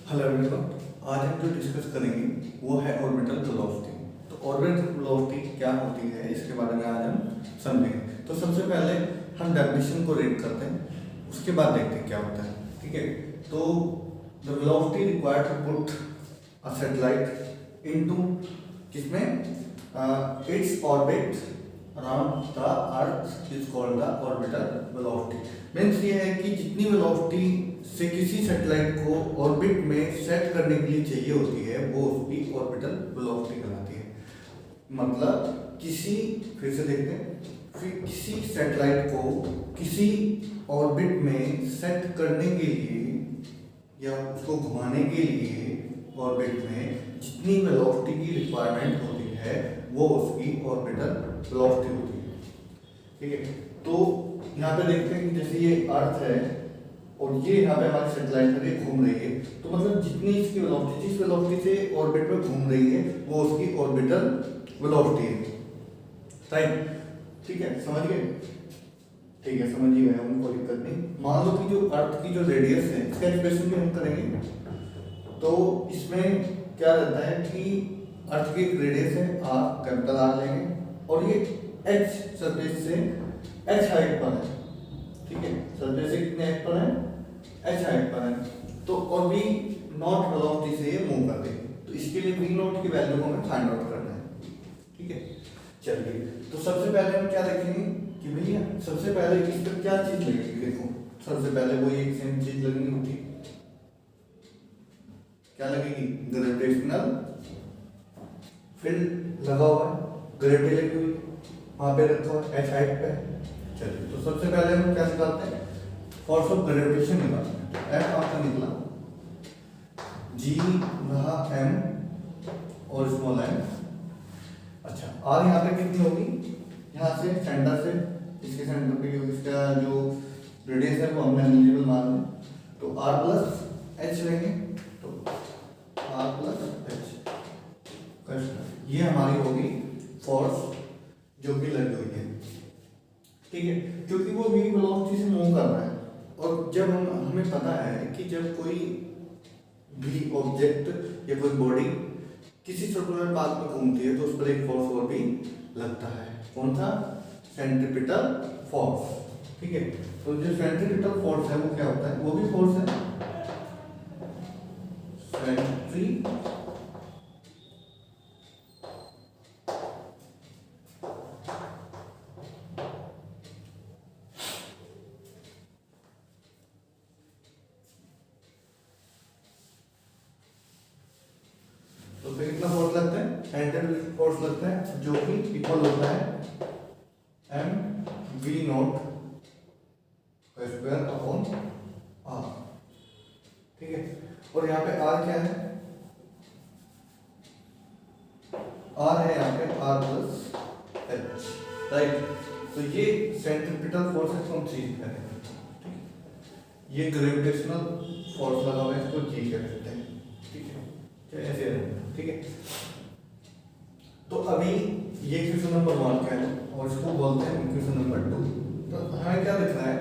Hello everyone, आज हम जो डिस्कस करेंगे वो है ऑर्बिटल वेलोसिटी। तो ऑर्बिटल वेलोसिटी क्या होती है इसके बारे में आज हम समझेंगे। तो सबसे पहले हम डेफिनेशन को रीड करते हैं, उसके बाद देखते हैं क्या होता है। ठीक है, तो the velocity required to put a satellite into किसमें its orbit around the earth is called the orbital velocity. Means ये है कि जितनी वेलोसिटी से किसी सैटेलाइट को ऑर्बिट में सेट करने के लिए चाहिए होती है वो उसकी ऑर्बिटल वेलोसिटी कहलाती है। मतलब फिर से देखते हैं, फिर किसी सैटेलाइट को किसी ऑर्बिट में सेट करने के लिए या उसको घुमाने के लिए ऑर्बिट में जितनी वेलोसिटी की रिक्वायरमेंट होती है वो उसकी ऑर्बिटल वेलोसिटी होती है। ठीक है, तो यहाँ पे देखते हैं कि जैसे ये अर्थ है और ये यहाँ पे हमारी सैटेलाइट है घूम रही है, तो मतलब जितनी इसकी वेलोसिटी जिस वेलोसिटी से ऑर्बिट में घूम रही है वो उसकी ऑर्बिटल वेलोसिटी है। राइट, ठीक है, समझ गए? ठीक है, समझ ही गए हम, कोई दिक्कत नहीं। मान लो कि जो अर्थ की जो रेडियस है इसका एक्सप्रेशन भी हम करेंगे, तो इसमें क्या रहता है कि अर्थ की एक रेडियस है आर, कैपिटल आर लेंगे, और ये एच सरफेस से एच हाइट पर है। ठीक है, सरफेस से कितने हाइट पर है? एच हाइट पर है। तो और वी नॉट वेलोसिटी से ये मूव करते हैं, तो इसके लिए वी नॉट की वैल्यू को हमें फाइंड आउट करना है। ठीक है, चलिए, तो सबसे पहले हम क्या देखेंगे कि भैया सबसे पहले इस पर क्या चीज लगेगी। देखो, सबसे पहले वो एक सेम चीज लगनी होती है, क्या लगेगी? ग्रेविटेशनल फील्ड लगा हुआ है, ग्रेविटी लगी हुई वहां पे रखा हुआ है एच हाइट पे। चलिए, तो सबसे पहले हम क्या निकालते हैं? फोर्स ऑफ ग्रेविटेशन निकालते हैं। तो एफ आपका निकला, जी रहा एम और स्मॉल एम। अच्छा, आर यहाँ पे कितनी होगी? यहाँ से सेंटर से इसके सेंटर पे इसका जो रेडियस है वो हमने अनलिजिबल मान लिया, तो आर प्लस एच लेंगे, तो आर प्लस एच ये हमारी होगी फोर्स जो कि लगी हुई है। ठीक है, क्योंकि वो v वेलोसिटी से मूव कर रहा है, और जब हमें पता है कि जब कोई भी ऑब्जेक्ट या कोई बॉडी किसी सर्कुलर पाथ में घूमती है तो उस पर एक फोर्स और भी लगता है। कौन सा? Centripetal force. ठीक है, तो जो सेंट्रीपिटल फोर्स है वो क्या होता है? वो भी फोर्स है, सेंट्री कितना फोर्स लगता है? सेंट्रीपिटल फोर्स लगता है जो कि इक्वल होता है M V naught square upon R. ठीक है, और यहाँ पे आर क्या है? आर है यहाँ पे आर प्लस एच। राइट, तो ये सेंट्रीपिटल फोर्स है, इसको हम जी करेंगे। ठीक है, ये ग्रेविटेशनल फोर्स लगा हुआ है, इसको जी कह सकते हैं। ठीक है, ऐसे रहेगा। ठीक है, तो अभी ये क्वेश्चन नंबर 1 का है और इसको बोलते हैं क्वेश्चन नंबर 2। तो हमें क्या दिख रहा है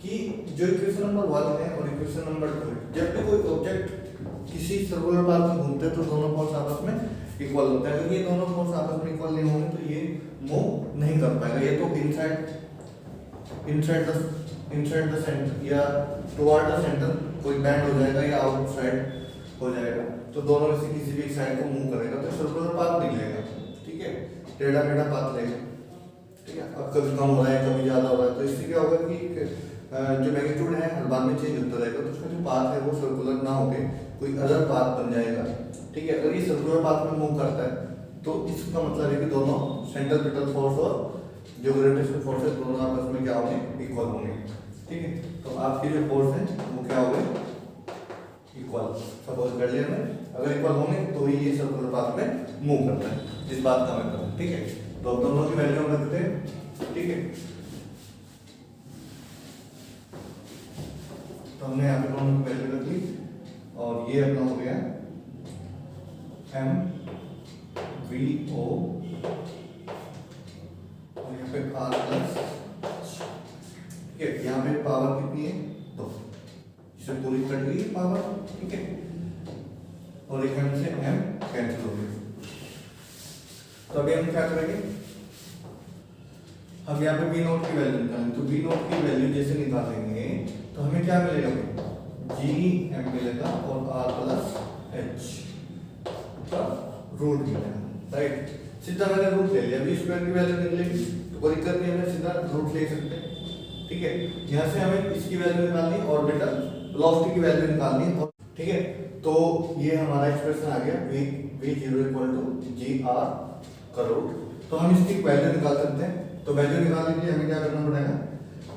कि जो इक्वेशन नंबर 1 है और इक्वेशन नंबर 2 है, जब भी कोई ऑब्जेक्ट किसी सर्कुलर पाथ में घूमते हैं तो दोनों फोर्स आपस में इक्वल होता है। अगर ये दोनों फोर्स आपस में इक्वल नहीं होंगे तो ये मूव नहीं कर पाएगा। ये तो इनसाइड द सेंटर या टुवर्ड द सेंटर कोई बैंड हो जाएगा या आउटसाइड हो जाएगा, तो दोनों में से किसी भी साइड को मूव करेगा तो सर्कुलर पाथ नहीं लेगा। ठीक है, टेढ़ा मेढ़ा पाथ लेगा। ठीक है, अब कभी कम हो रहा है कभी ज्यादा हो रहा है, तो इससे क्या होगा कि जो मैग्नीट्यूड है हर बार में चेंज होता रहेगा, तो उसका जो पाथ है वो सर्कुलर ना होके कोई अदर पाथ बन जाएगा। ठीक है, अगर ये सर्कुलर पाथ में मूव करता है तो इसका मतलब है कि दोनों सेंट्रीपिटल फोर्स और जो ग्रेविटेशनल फोर्स है दोनों आपस में क्या होंगे? इक्वल होंगे। ठीक है, तो आपके जो फोर्स है वो क्या होंगे? इक्वल। सपोज कर लिया हमने, अगर इक्वल होंगे तो ही ये सर्कुलर पाथ में मूव करता है, इस बात का मतलब। ठीक है, तो अब दोनों की वैल्यू हम रखते हैं। ठीक है, तो हमने यहाँ पे दोनों की वैल्यू रख ली और ये अपना हो गया एम वी ओ और यहाँ पे आर प्लस। ठीक है, यहाँ पे पावर कितनी है? 2, इसे पूरी कट गई पावर। ठीक है, और एक m से m कैंसिल हो गया। तो अभी हम क्या करेंगे, हम यहाँ पे b नोट की वैल्यू निकालेंगे। तो b नोट की वैल्यू जैसे निकालेंगे तो हमें क्या मिलेगा, g m मिलेगा और r प्लस h का रूट मिलेगा, राइट। सीधा मैंने रूट ले लिया, अभी स्क्वायर की वैल्यू निकलेगी तो कोई दिक्कत नहीं है, हमें सीधा रूट ले सकते हैं, ठीक है। यहाँ से हमें इसकी वैल्यू निकालनी है, ऑर्बिटल वेलोसिटी की वैल्यू निकालनी है, ठीक है। तो ये हमारा एक्सप्रेशन आ गया v0 equal to G R का रूट। तो हम इसकी वैल्यू निकाल सकते हैं। तो वैल्यू निकालने के लिए हमें क्या करना पड़ेगा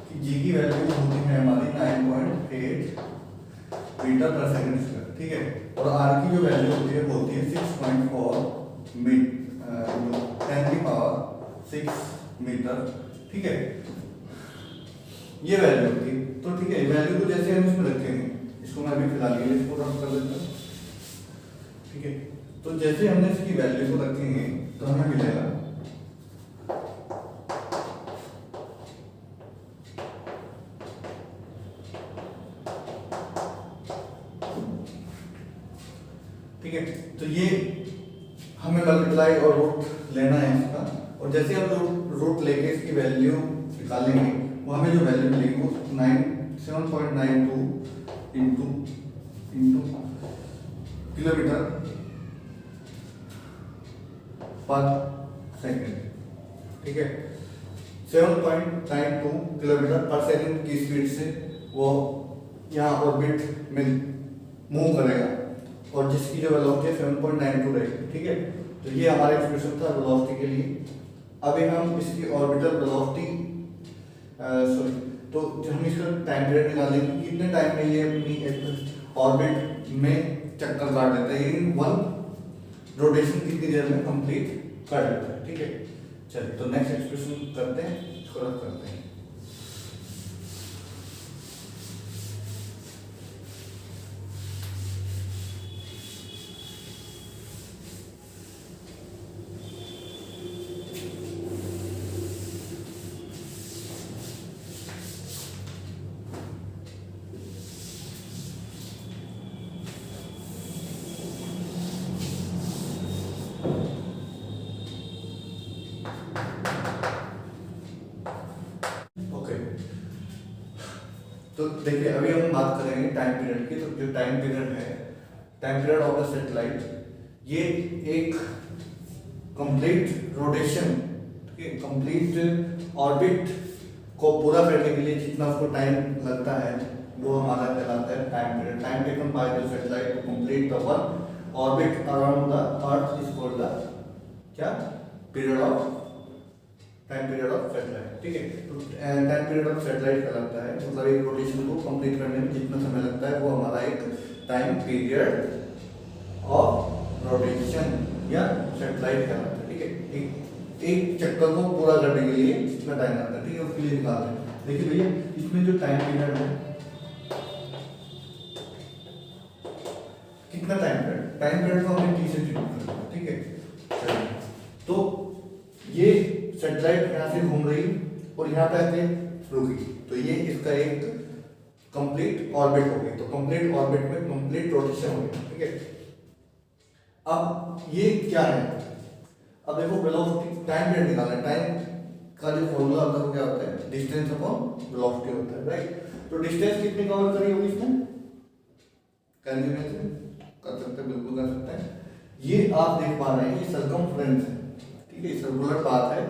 कि जी की वैल्यू होती है हमारी 9.8 मीटर पर सेकंड स्क्वायर, ठीक है। और आर की जो वैल्यू होती है वो होती है 6.4 10 की पावर 6 मीटर, ठीक है। ये वैल्यू होती है। तो ठीक है, वैल्यू को जैसे हम इसमें रखेंगे, इसको मैं अभी फिलहाल के लिए इसको रख कर देता हूँ, ठीक है। तो जैसे हमने इसकी वैल्यू को रखेंगे तो हमें मिलेगा ठीक है। तो ये हमें मल्टीप्लाई और रूट लेना है इसका, और जैसे हम रूट लेके इसकी वैल्यू निकालेंगे वो हमें जो वैल्यू मिलेगी वो 7.92 इंटू किलोमीटर पर सेकंड, ठीक है। 7.92 किलोमीटर पर सेकंड की स्पीड से वो यहाँ ऑर्बिट में मूव करेगा, और जिसकी जो वेलोसिटी है 7.92 रहेगी, ठीक है। तो ये हमारा एक्सप्रेशन था वेलोसिटी के लिए। अभी हम इसकी ऑर्बिटल वेलोसिटी तो हम इसका टाइम पीरियड निकालेंगे कि कितने टाइम में ये अपनी ऑर्बिट में चक्कर काट देता है, इन वन रोटेशन कितनी देर में कंप्लीट कर देता है, ठीक है। चलिए तो नेक्स्ट एक्सप्रेशन करते हैं, इसको रख करते हैं। तो देखिए अभी हम बात करेंगे टाइम पीरियड की। तो जो टाइम पीरियड है, time period of the satellite, ये एक कंप्लीट रोटेशन, ठीक है, कंप्लीट ऑर्बिट को पूरा करने के लिए जितना उसको टाइम लगता है वो हमारा कहलाता है time period. Time taken by the satellite to complete the one orbit around the earth is called the क्या period of time period of satellite, ठीक है। तो टाइम पीरियड ऑफ सैटेलाइट कहलाता है, मतलब एक रोटेशन को कंप्लीट करने में जितना समय लगता है वो हमारा एक टाइम पीरियड ऑफ रोटेशन या सैटेलाइट कहलाता है, ठीक है। एक चक्कर को पूरा करने के लिए कितना टाइम लगता है, ठीक है, उसके लिए निकालते हैं। देखिए भैया इसमें जो टाइम पीरियड है, कितना टाइम पीरियड को हमने टी से डिनोट करना है, ठीक है। तो ये सैटेलाइट यहाँ से घूम रही और यहाँ पे आके रुकी, तो ये इसका एक कंप्लीट ऑर्बिट हो गई। तो कंप्लीट ऑर्बिट में कंप्लीट रोटेशन हो गई, ठीक है। अब ये क्या है, अब देखो वेलोसिटी टाइम पीरियड निकालना है। टाइम का जो फॉर्मूला होता है वो क्या होता है, डिस्टेंस अपॉन वेलोसिटी होता है, राइट। तो डिस्टेंस कितनी कवर करी होगी इसमें, कैलकुलेशन कर सकते हैं, बिल्कुल कर सकते हैं। ये आप देख पा रहे हैं ये सर्कमफ्रेंस है, ठीक है, सर्कुलर पाथ है,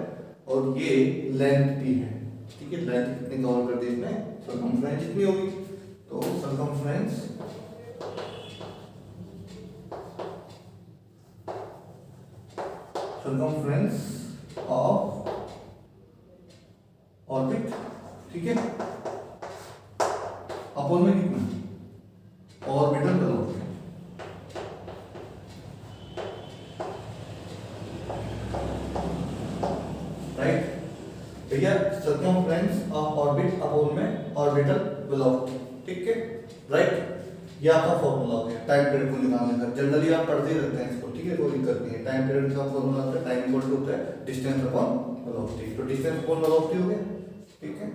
और ये लेंथ टी है, ठीक है। लेंथ कितनी कवर कर दी इसमें, सर्कमफ्रेंस जितनी होगी, तो सर्कमफ्रेंस ऑफ ऑर्बिट, ठीक है, अपॉन में कितना ऑर्बिटल वेलोसिटी, राइट भैया। सर्कमफ्रेंस ऑफ ऑर्बिट अपॉन में ऑर्बिटल वेलोसिटी, ठीक है, राइट। ये आपका फॉर्मूला हो गया टाइम पीरियड को निकालने का। जनरली आप पढ़ते ही रहते हैं इसको, ठीक है, कोई दिक्कत नहीं है। टाइम पीरियड का फॉर्मूला होता है टाइम इक्वल टू होता है डिस्टेंस अपॉन वेलोसिटी। तो डिस्टेंस अपॉन वेलोसिटी हो गया, ठीक है।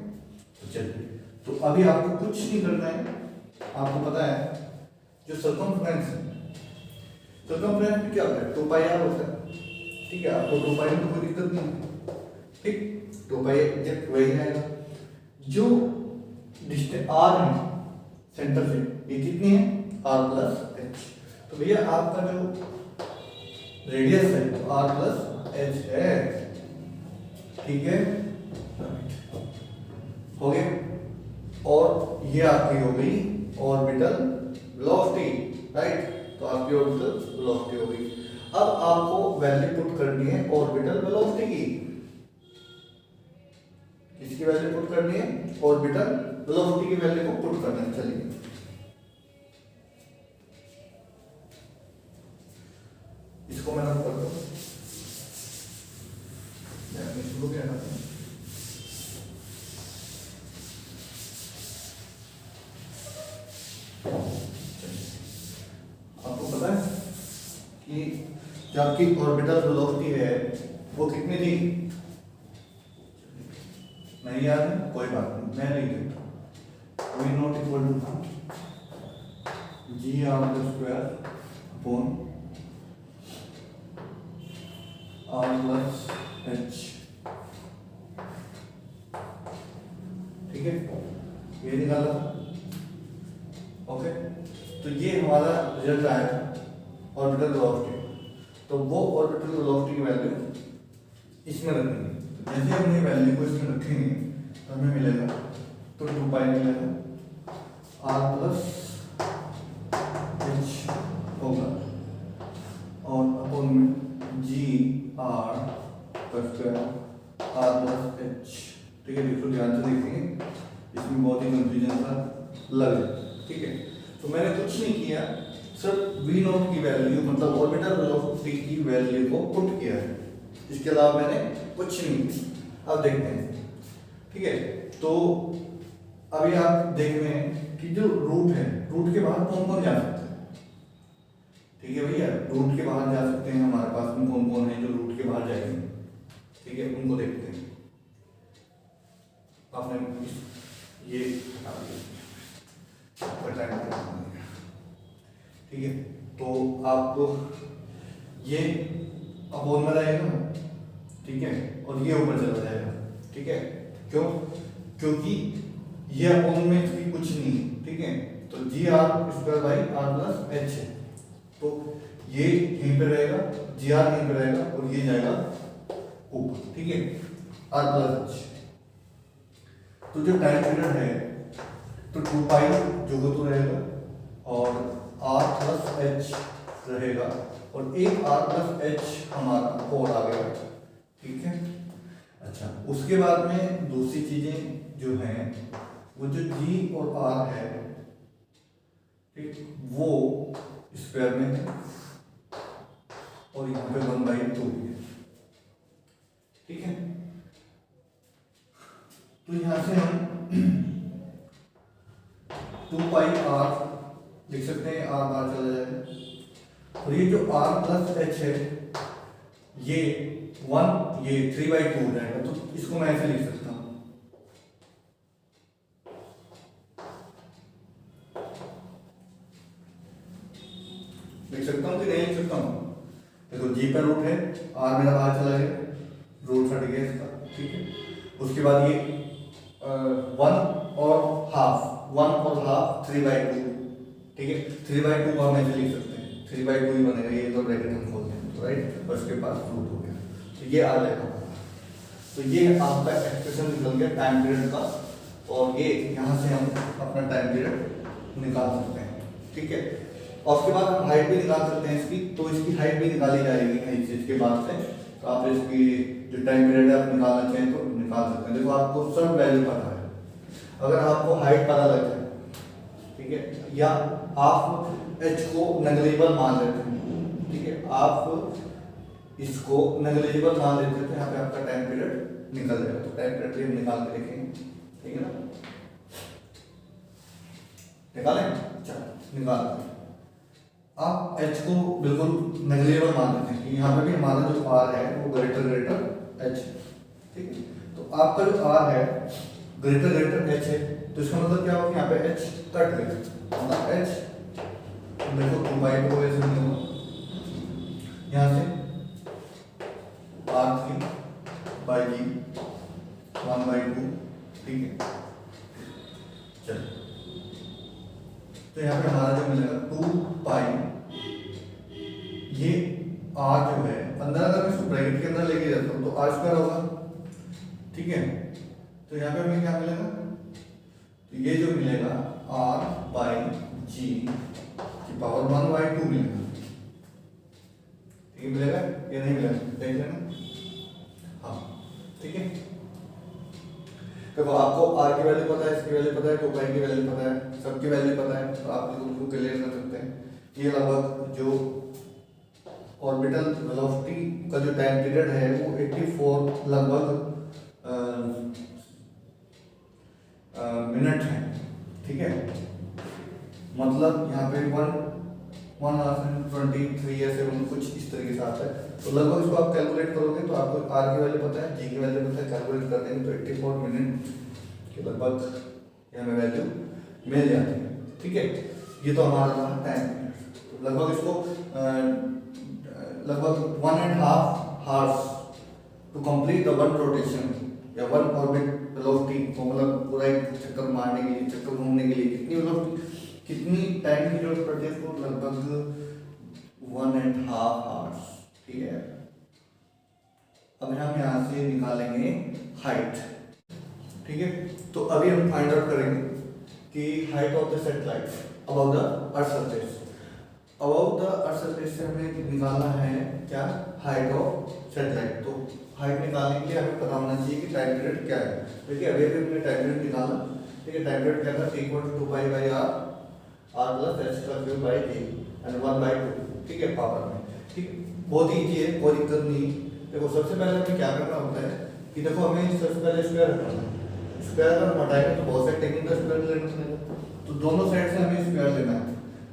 तो चलिए, तो अभी आपको कुछ नहीं करना है, आपको पता है जो सर्कमफ्रेंस है सर्कमफ्रेंस में क्या होता है, 2 पाई आर होता है। ठीक है, आपको 2 पाई में तो कोई दिक्कत नहीं है। ठीक, 2 पाई एग्जैक्ट वही आएगा। जो डिस्टेंस आर है सेंटर से, ये कितनी है, आर प्लस एच। तो भैया आपका जो रेडियस है तो आर प्लस एच है। ठीक है, हो गया। और ये आपकी हो गई ऑर्बिटल वेलोसिटी, राइट। तो आपकी ऑर्बिटल वेलोसिटी हो गई। अब आपको वैल्यू पुट करनी है ऑर्बिटल वेलोसिटी की। किसकी वैल्यू पुट करनी है, ऑर्बिटल वेलोसिटी की वैल्यू को पुट करना है। चलिए इसको मैं रब कर दूं, मैं अपने शुरू किया था। आपको पता है कि जो आपकी ऑर्बिटल वेलोसिटी है वो कितनी थी, नहीं याद है, कोई बात नहीं, मैं लिख देता हूँ। V naught equal to G R square upon R plus H. ठीक है, ये निकाला। ओके, तो ये हमारा रिजल्ट आया था ऑर्बिटल वेलोसिटी। तो वो ऑर्बिटल वेलोसिटी की वैल्यू इसमें रखेंगे। तो जैसे हमने वैल्यू को इसमें रखेंगे तो हमें मिलेगा, तो 2 पाई मिलेगा आर प्लस एच होगा और अपॉन में G R square R plus H. ठीक है, देखो ध्यान से देखेंगे, इसमें बहुत ही कंफ्यूजन सा लग जाए। ठीक है, तो मैंने कुछ नहीं किया, सिर्फ वी नॉट की वैल्यू मतलब ऑर्बिटल वेलोसिटी की वैल्यू को पुट किया है। इसके अलावा मैंने कुछ नहीं किया। अब देखते हैं। ठीक है, तो अभी आप देख रहे हैं कि जो रूट है, रूट के बाहर कौन कौन जा सकता है। ठीक है भैया, रूट के बाहर जा सकते हैं, हमारे पास में कौन कौन है जो रूट के बाहर जाएंगे। ठीक है, उनको देखते हैं। आपने ये ठीक है, तो आपको ये अपॉन में रहेगा। ठीक है, और ये ऊपर चला जाएगा। ठीक है, क्यों, क्योंकि ये अपॉन में भी कुछ नहीं। ठीक है, तो G R square by R plus H है, तो ये यहीं पे रहेगा, जी आर यहीं पे रहेगा और ये जाएगा ऊपर। ठीक है, आर प्लस एच। तो जो टाइम पीरियड है तो 2 पाई जो तो रहेगा और आर प्लस एच रहेगा और एक आर प्लस एच हमारा और आ गया। ठीक है, अच्छा, उसके बाद में दूसरी चीजें जो हैं वो जो जी और आर है, ठीक, वो स्क्वायर में है और यहाँ पे 1/2 है। ठीक है, तो यहां से हम 2 पाई आर लिख सकते हैं, आर बाहर चला जाएगा और ये जो आर प्लस एच है ये 1 ये 3/2 हो जाएगा। तो इसको मैं ऐसे लिख सकता हूं, लिख सकता हूं कि नहीं लिख सकता हूं। देखो जी पर रूट है, आर मेरा बाहर चला गया, रूट हट गया इसका। ठीक है, उसके बाद ये 1 और हाफ 3/2। ठीक है, 3/2 को हम ऐसे लिख सकते हैं, 3/2 ही बनेगा, ये तो ब्रैकेट हम खोलते हैं तो राइट, और उसके पास रूट हो गया, तो ये आ जाएगा। तो ये आपका एक्सप्रेशन निकल गया टाइम पीरियड का, और ये यहाँ से हम अपना टाइम पीरियड निकाल सकते हैं। ठीक है, और उसके बाद हम हाइट भी निकाल सकते हैं इसकी, तो इसकी हाइट भी निकाली जाएगी कहीं चीज के बाद से। तो आप इसकी जो टाइम पीरियड है आप निकालना चाहें तो निकाल सकते हैं। देखो आपको सब वैल्यू पता है, अगर आपको हाइट पता लग जाए, ठीक है, या आप एच को नेग्लिजिबल मान लेते हैं। ठीक है, आप इसको नेग्लिजिबल मान लेते हैं तो यहाँ पे आपका टाइम पीरियड निकल जाएगा। तो टाइम पीरियड भी हम निकाल के देखेंगे। ठीक है ना, निकालें, चलो निकालते हैं। आप एच को बिल्कुल नेग्लिजिबल मान लेते हैं कि यहाँ पे भी हमारा जो आर है वो ग्रेटर एच। ठीक है, तो आपका जो आर है ग्रेटर एच है, तो इसका मतलब क्या होगा, यहाँ पे एच कट गया, मतलब एच देखो 2/2 ऐसे नहीं होगा, यहाँ से R3 बाई जी 1/2, ठीक है। चलो तो यहाँ पे हमारा जो मिलेगा 2 पाई, ये R जो है अंदर अगर मैं इसको ब्रैकेट के अंदर लेके जाता हूँ तो R² होगा, ठीक है। तो यहाँ पे हमें क्या मिलेगा, तो ये जो मिलेगा R बाई जी की पावर 1/2 मिलेगा, ठीक है। मिलेगा या नहीं मिलेगा देख लेना, हाँ ठीक है। देखो आपको R की वैल्यू पता है, इसकी वैल्यू पता है, 2 पाई की वैल्यू पता है, सबकी वैल्यू पता है, तो आप इसको क्लियर कर सकते हैं। ये लगभग जो ऑर्बिटल वेलोसिटी का जो टाइम पीरियड है वो 84 लगभग मिनट है, ठीक है। मतलब यहाँ पे 1 या 7 कुछ इस तरीके से आता है। तो लगभग इसको आप कैलकुलेट करोगे तो आपको R की वैल्यू पता है, G की वैल्यू पता है, कैलकुलेट कर देंगे तो 84 मिनट के लगभग हमें वैल्यू मिल जाती है, ठीक है। ये तो हमारा टाइम पीरियड, तो लगभग इसको लगभग 1.5 hours to complete the one rotation या वन ऑर्बिट वेलोसिटी को, मतलब पूरा एक चक्कर मारने के लिए, चक्कर घूमने के लिए कितनी टाइम की जरूरत पड़ती है इसको, लगभग 1.5 आवर्स, ठीक है। अब हम यहाँ से निकालेंगे हाइट, ठीक है। तो अभी हम फाइंड आउट करेंगे कि height of the satellite above the earth surface. Above the earth surface से हमें निकालना है क्या, हाइट ऑफ सैटेलाइट। तो हाइट निकालने के लिए हमें पता होना चाहिए कि टाइम पीरियड क्या है। देखिए अभी हमने टाइम पीरियड निकाला, ठीक है। टाइम पीरियड क्या था, = 2 pi by r plus h² by G and 1/2, ठीक है, पावर में, ठीक है। बहुत ही इजी है, कोई दिक्कत नहीं। देखो सबसे पहले हमें क्या करना होता है कि देखो हमें सबसे पहले स्क्वायर रखना है। स्क्वायर अगर हम हटाएंगे तो बहुत सारे टेक्निकल स्क्वायर लेना पड़ेगा, तो दोनों साइड से हमें स्क्वायर लेना है,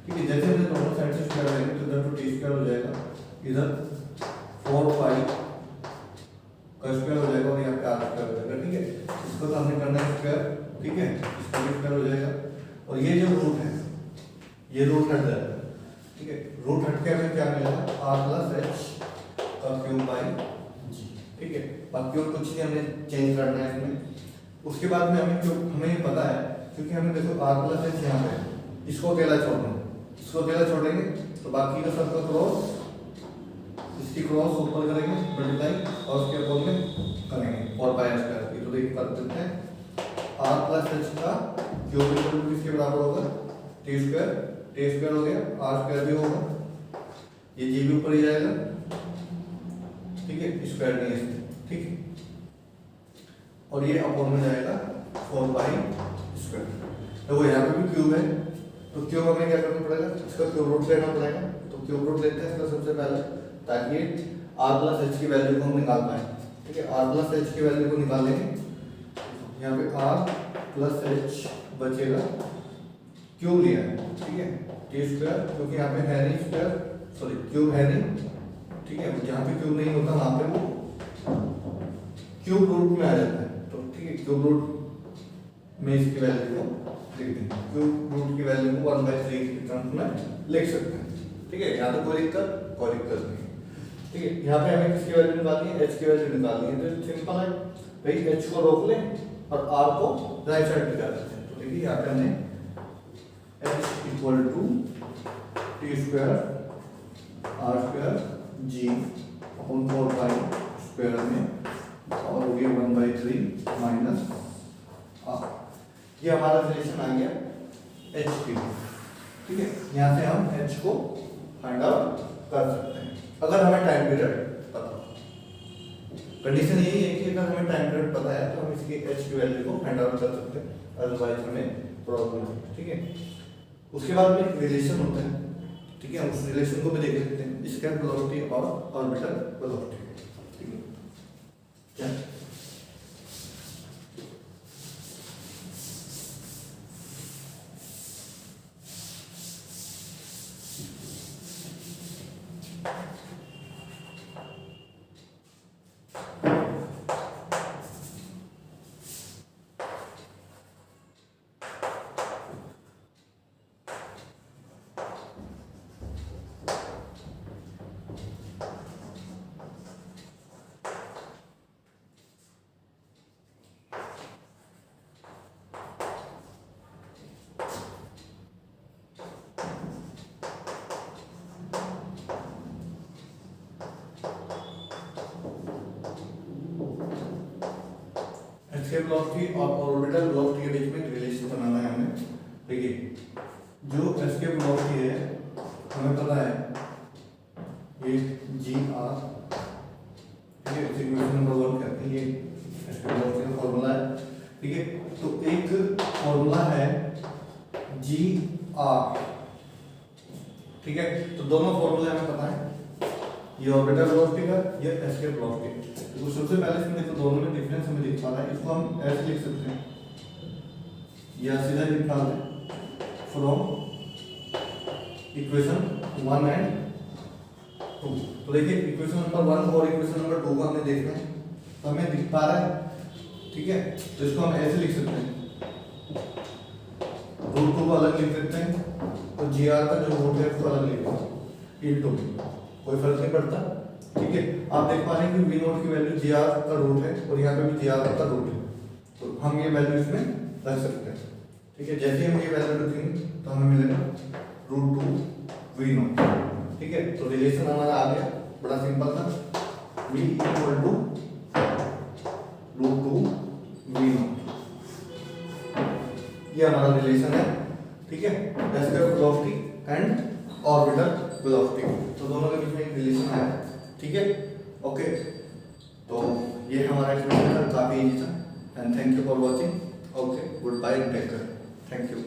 ठीक है। जैसे हमने दोनों साइड से स्क्वायर लेंगे तो इधर तो t² हो जाएगा, इधर 4 पाई का स्क्वायर हो जाएगा और यहाँ पे r² हो जाएगा, ठीक है। इसको तो हमने करना है स्क्वायर, ठीक है, इसका भी स्क्वायर हो जाएगा। और ये जो रूट है ये रूट हट जाएगा, ठीक है। रूट हट के हमें क्या मिलेगा, r प्लस h का क्यूब बाई जी, ठीक है। बाकी और कुछ नहीं हमें चेंज करना है इसमें। उसके बाद में हमें हमें ये पता है, क्योंकि हमें देखो r प्लस h यहाँ पे, इसको अकेला छोड़ना है, इसको अकेला छोड़ेंगे तो बाकी का सबका क्रॉस, इसकी क्रॉस ऊपर करेंगे मल्टीप्लाई और उसके अपोन में करेंगे 4 पाई स्क्वायर की। तो देखिए कर देते हैं, r प्लस h का क्यूब किसके बराबर होगा, t² हो गया, r² भी होगा, ये जी भी ऊपर ही जाएगा, ठीक है, स्क्वायर नहीं है, ठीक है। और ये अपोन में जाएगा 4 पाई स्क्वायर। देखो यहाँ पे भी क्यूब है, तो क्यूब हमें क्या करना पड़ेगा, इसका क्यूब रूट लेना पड़ेगा। तो क्यूब रूट लेते हैं इसका सबसे पहले, ताकि r प्लस h की वैल्यू को हम निकाल पाए, ठीक है। r प्लस h की वैल्यू को निकालेंगे, यहाँ पे r प्लस h बचेगा, क्यूब लिया है, ठीक है, t², क्योंकि यहाँ पे है नहीं स्क्वायर, सॉरी क्यूब है नहीं, ठीक है। जहाँ पे क्यूब नहीं होता वहाँ पे वो क्यूब रूट में आ जाता है, तो ठीक है, क्यूब रूट में इसकी वैल्यू को लिख देंगे, क्यूब रूट की वैल्यू को 1/3 के टर्म्स में लिख सकते हैं, ठीक है। यहाँ तो कोई दिक्कत नहीं, ठीक है। यहाँ पे हमें किसकी वैल्यू निकालनी है, h की वैल्यू निकालनी है। तो सिंपल है भाई, h को रोक लें और r को राइट साइड पे कर देते हैं। तो देखिए यहाँ पे हमने h = t² r² g upon 4 pi square में और हो गया 1/3 माइनस r। ये हमारा रिलेशन आ गया h की, ठीक है। यहाँ से हम h को फाइंड आउट कर सकते हैं अगर हमें टाइम पीरियड पता हो। कंडीशन यही है कि अगर हमें टाइम पीरियड पता है तो हम इसकी h की वैल्यू को फाइंड आउट कर सकते हैं, अदरवाइज हमें प्रॉब्लम है, ठीक है। उसके बाद में एक रिलेशन होता है, ठीक है, हम उस रिलेशन को भी देख लेते हैं, स्केलर वेलोसिटी और ऑर्बिटल वेलोसिटी, ठीक है। क्या एस्केप वेलोसिटी और ऑर्बिटल वेलोसिटी के बीच में रिलेशन बनाना है हमें। देखिए जो एस्केप वेलोसिटी है हमें पता है ये जी आर, ठीक है, इक्वेशन नंबर 1 कहते हैं, ये एस्केप वेलोसिटी का फॉर्मूला है, ठीक है। तो एक फॉर्मूला है जी आर, ठीक है, तो दोनों फॉर्मूले हमें पता है, ये ऑर्बिटल वेलोसिटी का, ये एस्केप वेलोसिटी। तो सबसे पहले इसमें देखो दोनों में डिफरेंस हमें दिख पा रहा है, इसको हम ऐसे लिख सकते हैं या सीधा निकाल दें फ्रॉम इक्वेशन 1 एंड 2। तो देखिए इक्वेशन नंबर 1 और इक्वेशन नंबर 2 को हमें देखना है, तो हमें दिख पा रहा है, ठीक है। तो इसको हम ऐसे लिख सकते हैं, रूट 2 को अलग लिख सकते हैं और जी आर का जो रूट है उसको अलग लिख सकते हैं, इनटू, कोई फर्क नहीं पड़ता, ठीक है। आप देख पा रहे हैं कि वी नोट की वैल्यू जी आर का रूट है और यहाँ पे भी जी आर का रूट है, तो हम ये वैल्यू इसमें रख सकते हैं, ठीक है। जैसे हम ये वैल्यू रखेंगे तो हमें मिलेगा रूट 2 वी नोट, ठीक है। तो रिलेशन हमारा आ गया, बड़ा सिंपल था, v equal to root 2 V naught, ये हमारा रिलेशन है, ठीक है, escape velocity and orbital velocity, तो दोनों के बीच में एक रिलेशन आया, ठीक है, ओके। तो ये हमारा एक्सप्लेनेशन काफी इजी था, and thank you for watching, okay, goodbye, take care, thank you.